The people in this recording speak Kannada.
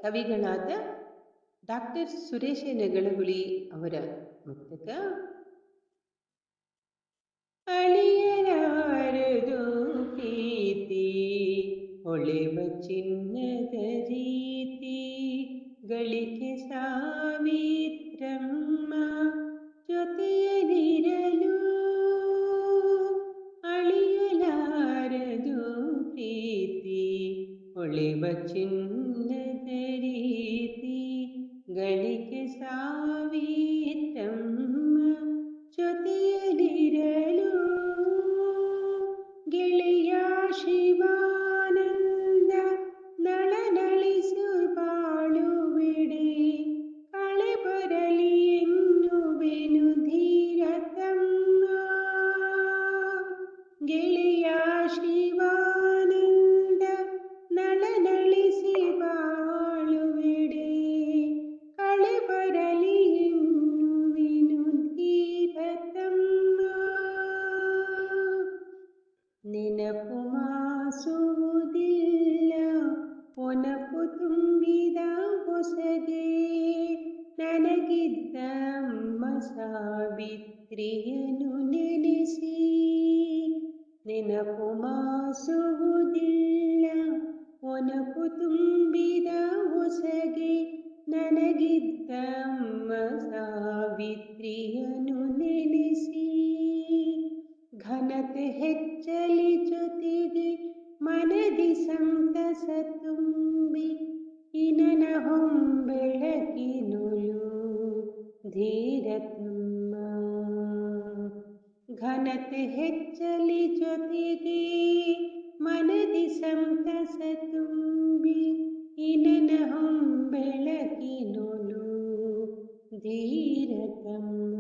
ಕವಿಗಳಾದ ಡಾಕ್ಟರ್ ಸುರೇಶ ನೆಗಳಹುಳಿ ಅವರ ಮುಕ್ತಕ ಅಳಿಯಲಾರದು ಪ್ರೀತಿ ಹೊಳೆವ ಚಿನ್ನದ ರೀತಿ ಗಳಿಕೆ ಸಾವಿತ್ರಮ್ಮ ಜೊತೆಯಲಿರಲು ಅಳಿಯಲಾರದು ಪ್ರೀತಿ ಹೊಳೆವ ಚಿನ್ನದ ರೀತಿ ಗಳಿಕೆ ಸಾವಿತ್ರಮ್ಮ ಜೊತೆಯಲಿರಲು ಗೆಳೆಯ ಶಿವಾನಂದ ನಳನಳಿಸು ಬಾಳುವಿಡೆ ಕಳೆ ಬರಲಿ ಎನ್ನುವೆನು ಧೀರತಮ್ಮ ಗೆಳೆಯ ಶಿವಾನಂದ ನಳನಳಿಸಿ ಬಾಳುವಿಡೆ ಕಳೆ ಬರಲಿ ಎನ್ನುವೆನು ಧೀರತಮ್ಮ ನೆನಪು ಮಾಸುವುದಿಲ್ಲ ಒನಪು ತುಂಬಿದ ಹೊಸಗೆ ನನಗಿದ್ದ ಅಮ್ಮ ಸಾವಿತ್ರಿಯನು ನೆನೆಸಿ ನೆನಪು ಮಾಸುವುದಿಲ್ಲ ಒನಪು ತುಂಬಿದ ಹೊಸಗೆ ನನಗಿದ್ದ ಅಮ್ಮ ಸಾವಿತ್ರಿಯನು ನೆನೆಸಿ ಘನತೆ ಹೆಚ್ಚಲಿ ಜೊತೆಗೆ ಮನದಿ ಸಂತಸ ತುಂಬಿ ಇನನ ಹೊಂಬೆಳಕಿನುಲು ಧೀರತಮ್ಮ ಘನತೆ ಹೆಚ್ಚಲಿ ಜೊತೆಗೆ ಮನದಿ ಸಂತಸ ತುಂಬಿ ಇನನ ಹೊಂಬೆಳಕಿನುಲು ಧೀರತಮ್ಮ